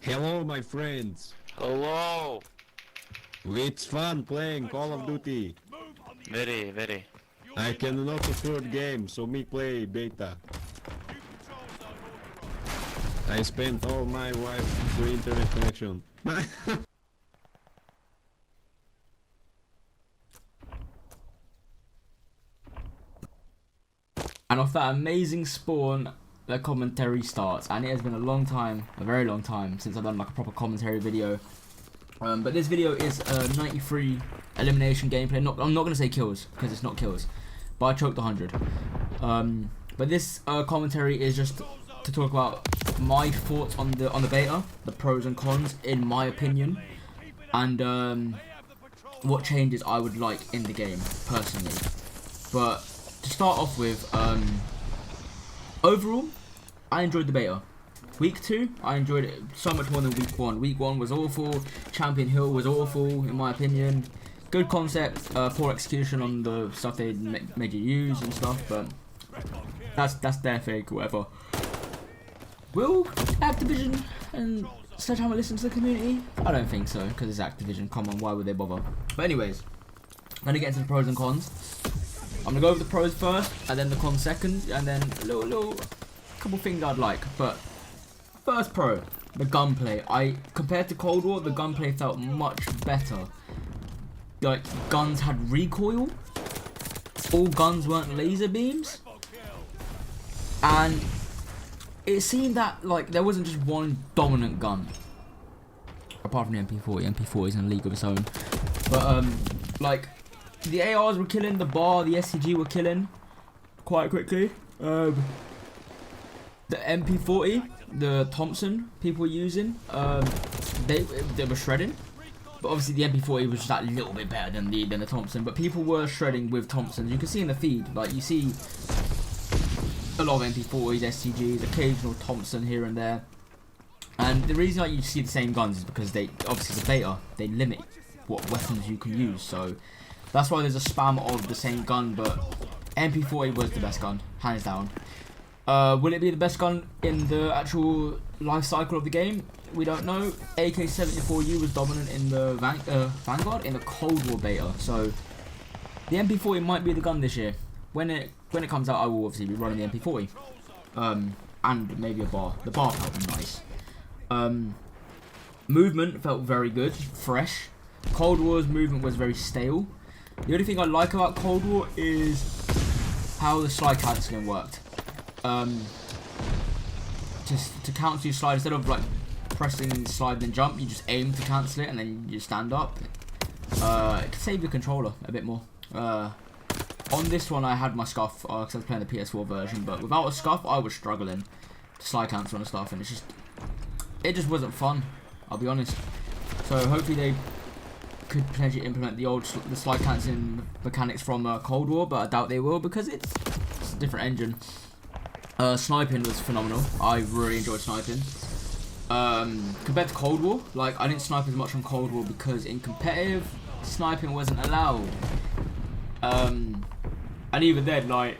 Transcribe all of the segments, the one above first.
Hello, my friends. Hello. It's fun playing Call of Duty. Very, very. I cannot afford game, so me play beta. I spent all my wife to internet connection. And off that amazing spawn, the commentary starts. And it has been a long time, a very long time, since I've done like a proper commentary video. But this video is 93 elimination gameplay. I'm not gonna say kills because it's not kills, but I choked 100. But this commentary is just to talk about my thoughts on the beta, the pros and cons in my opinion, and what changes I would like in the game personally. But to start off with, overall, I enjoyed the beta. Week 2, I enjoyed it so much more than week 1. Week 1 was awful. Champion Hill was awful, in my opinion. Good concept, poor execution on the stuff they made you use and stuff, but that's their thing, whatever. Will Activision and Sledgehammer listen to the community? I don't think so, because it's Activision. Come on, why would they bother? But anyways, I'm going to get into the pros and cons. I'm going to go over the pros first, and then the cons second, and then a couple things I'd like. But first pro, the gunplay. Compared to Cold War, the gunplay felt much better. Like, guns had recoil. All guns weren't laser beams. And it seemed that, like, there wasn't just one dominant gun. Apart from the MP40. MP40 is in a league of its own. But, like, the ARs were killing, the bar, the SCG were killing quite quickly. The MP40, the Thompson people were using, they were shredding. But obviously the MP40 was just that little bit better than the Thompson. But people were shredding with Thompsons. You can see in the feed, like, you see a lot of MP40s, SCGs, occasional Thompson here and there. And the reason like you see the same guns is because they, obviously it's a beta, they limit what weapons you can use. So that's why there's a spam of the same gun, but MP40 was the best gun, hands down. Will it be the best gun in the actual life cycle of the game? We don't know. AK-74U was dominant in the Vanguard in the Cold War beta, so the MP40 might be the gun this year. When it comes out, I will obviously be running the MP40, and maybe a bar. The bar felt nice. Movement felt very good, fresh. Cold War's movement was very stale. The only thing I like about Cold War is how the slide cancelling worked. Just to cancel your slide, instead of like pressing slide and jump, you just aim to cancel it and then you stand up. It can save your controller a bit more. On this one I had my scuff because I was playing the PS4 version, but without a scuff I was struggling to slide cancel and stuff, and it just wasn't fun, I'll be honest. So hopefully they could potentially implement the slide cancelling mechanics from Cold War, but I doubt they will because it's a different engine. Sniping was phenomenal. I really enjoyed sniping. Compared to Cold War, like, I didn't snipe as much on Cold War because in competitive, sniping wasn't allowed. And even then, like,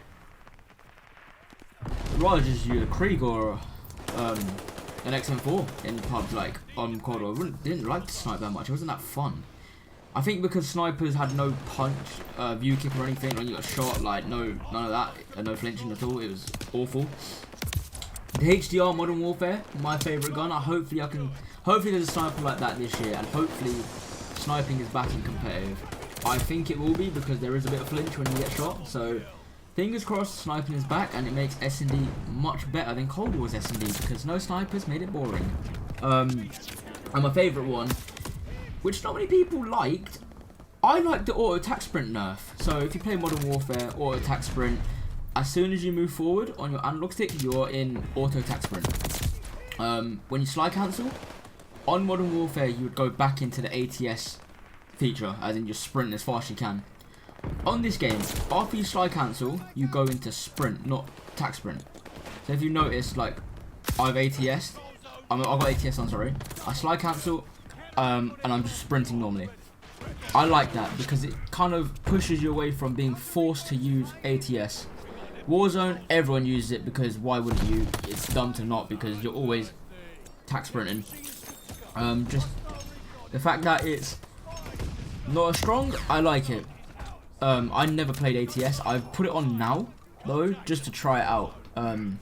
I'd rather just use a Krieg or an XM4 in pubs, like, on Cold War. I didn't like to snipe that much. It wasn't that fun. I think because snipers had no punch, view kick or anything when you got shot, like, none of that, no flinching at all. It was awful. The HDR Modern Warfare, my favourite gun. Hopefully there's a sniper like that this year, and hopefully sniping is back in competitive. I think it will be because there is a bit of flinch when you get shot. So fingers crossed, sniping is back, and it makes S&D much better than Cold War's S&D because no snipers made it boring. And my favourite one, which not many people liked, I liked the auto attack sprint nerf. So if you play Modern Warfare, auto attack sprint, as soon as you move forward on your analog stick, you're in auto attack sprint. When you slide cancel, on Modern Warfare you would go back into the ATS feature, as in just sprint as fast as you can. On this game, after you slide cancel, you go into sprint, not attack sprint. So if you notice, like, I've ATS'd, I've got ATS on, sorry. I slide cancel, and I'm just sprinting normally. I like that because it kind of pushes you away from being forced to use ATS. Warzone, everyone uses it because why wouldn't you? It's dumb to not because you're always attack sprinting. Just the fact that it's not as strong, I like it. I never played ATS. I've put it on now though, just to try it out. And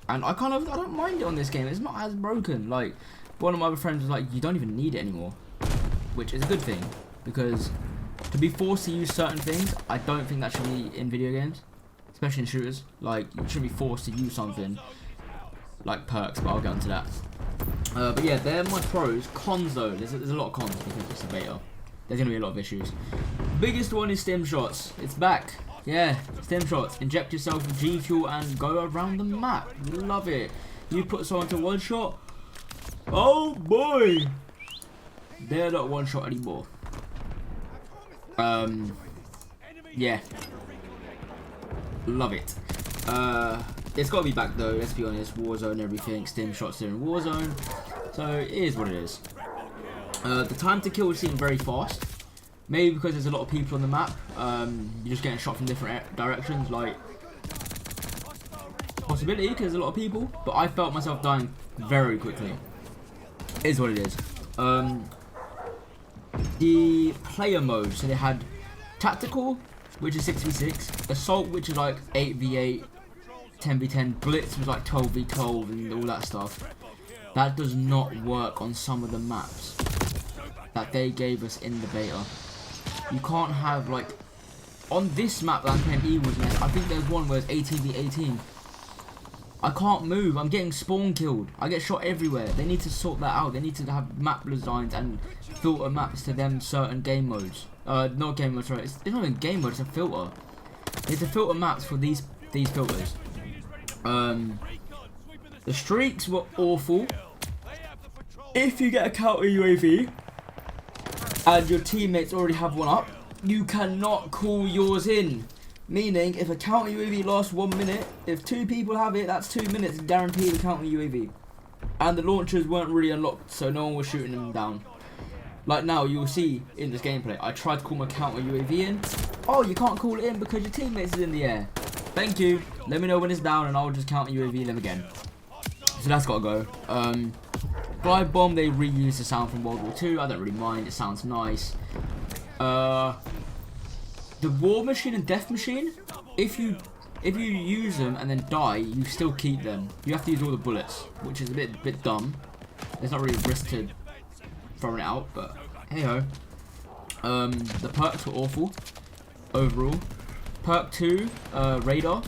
I don't mind it on this game. It's not as broken. Like one of my other friends was like, you don't even need it anymore, which is a good thing, because to be forced to use certain things, I don't think that should be in video games, especially in shooters. Like you shouldn't be forced to use something like perks, but I'll get onto that. But yeah, they're my pros. Cons though, there's a lot of cons because it's a beta. There's gonna be a lot of issues. Biggest one is stim shots. It's back. Yeah, stim shots. Inject yourself with G Fuel and go around the map. Love it. You put someone to one shot. Oh boy, they're not one shot anymore. Yeah, love it. It's got to be back though, let's be honest. Warzone, everything, stim shots are in Warzone, so it is what it is. The time to kill seems very fast, maybe because there's a lot of people on the map. You're just getting shot from different directions, like possibility because there's a lot of people, but I felt myself dying very quickly. It is what it is. The player mode, so they had tactical, which is 6v6, assault, which is like 8v8, 10v10, blitz was like 12v12 and all that stuff. That does not work on some of the maps that they gave us in the beta. You can't have, like, on this map that I'm playing Evil's Nest, I think there's one where it's 18v18. I can't move, I'm getting spawn killed, I get shot everywhere. They need to sort that out. They need to have map designs and filter maps to them certain game modes. Not game modes, right? It's not even game mode, it's a filter. They need to filter maps for these filters. The streaks were awful. If you get a counter UAV and your teammates already have one up, you cannot call yours in. Meaning, if a counter UAV lasts 1 minute, if 2 people have it, that's 2 minutes guaranteed a counter UAV. And the launchers weren't really unlocked, so no one was shooting them down. Like now, you'll see in this gameplay, I tried to call my counter UAV in. Oh, you can't call it in because your teammates is in the air. Thank you. Let me know when it's down and I'll just counter UAV them again. So that's gotta go. Fly bomb, they reused the sound from World War II. I don't really mind, it sounds nice. The war machine and death machine, if you use them and then die, you still keep them. You have to use all the bullets, which is a bit dumb. There's not really risk to throwing it out, but hey ho. The perks were awful overall. Perk 2, radar.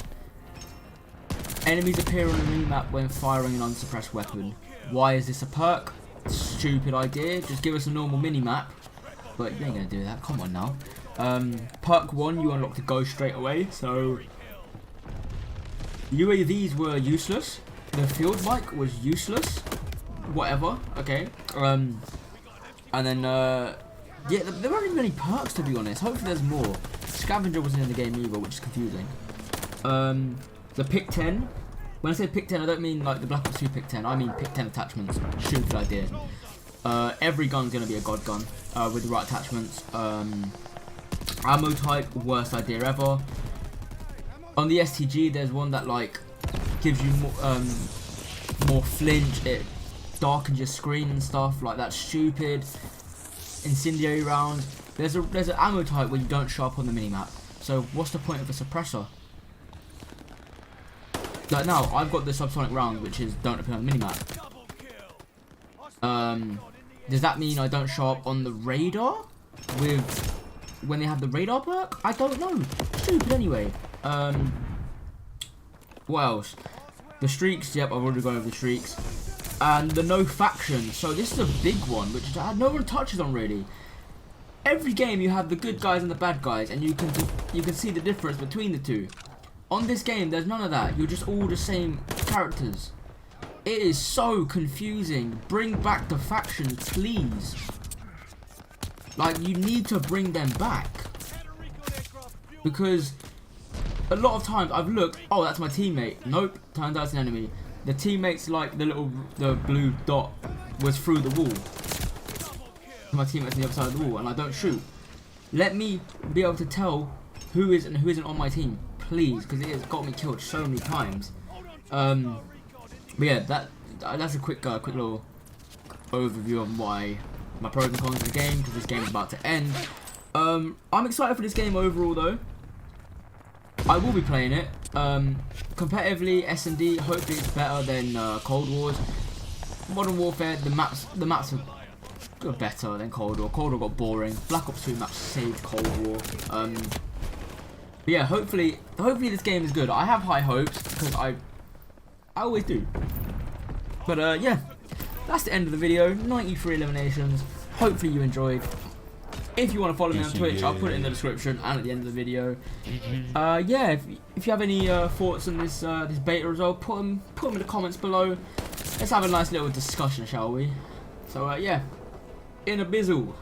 Enemies appear on the minimap when firing an unsuppressed weapon. Why is this a perk? Stupid idea. Just give us a normal minimap. But you ain't gonna do that. Come on now. Perk 1, you unlock to go straight away. So UAVs were useless. The field mic was useless. Whatever. Okay. And then yeah, there weren't even many perks to be honest. Hopefully there's more. Scavenger wasn't in the game either, which is confusing. The pick 10. When I say pick 10, I don't mean like the Black Ops 2 pick 10. I mean pick 10 attachments. Stupid idea. Every gun's gonna be a god gun with the right attachments. Ammo type, worst idea ever. On the STG, there's one that like gives you more flinch. It darkens your screen and stuff. Like that's stupid. Incendiary round. There's an ammo type where you don't show up on the minimap. So what's the point of a suppressor? Like now, I've got the subsonic round, which is don't appear on the minimap. Does that mean I don't show up on the radar when they have the radar perk? I don't know. Stupid anyway. What else? The streaks. Yep, I've already gone over the streaks. And the no faction. So this is a big one, which no one touches on really. Every game you have the good guys and the bad guys, and you can see the difference between the two. On this game, there's none of that. You're just all the same characters. It is so confusing. Bring back the factions, please. Like, you need to bring them back. Because a lot of times I've looked, oh, that's my teammate. Nope, turns out it's an enemy. The teammate's like the blue dot was through the wall. My teammate's on the other side of the wall and I don't shoot. Let me be able to tell who is and who isn't on my team, please, because it has got me killed so many times. But yeah, that's a quick little overview of my pros and cons of the game, because this game is about to end. I'm excited for this game overall though. I will be playing it. Competitively, S&D, hopefully it's better than Cold Wars. Modern Warfare, the maps are better than Cold War. Cold War got boring. Black Ops 2 maps saved Cold War. But yeah, hopefully this game is good. I have high hopes because I always do. But yeah, that's the end of the video. 93 eliminations. Hopefully you enjoyed. If you want to follow me on Twitch, I'll put it in the description and at the end of the video. Yeah, if you have any thoughts on this this beta result, put them in the comments below. Let's have a nice little discussion, shall we? So yeah, in a bizzle.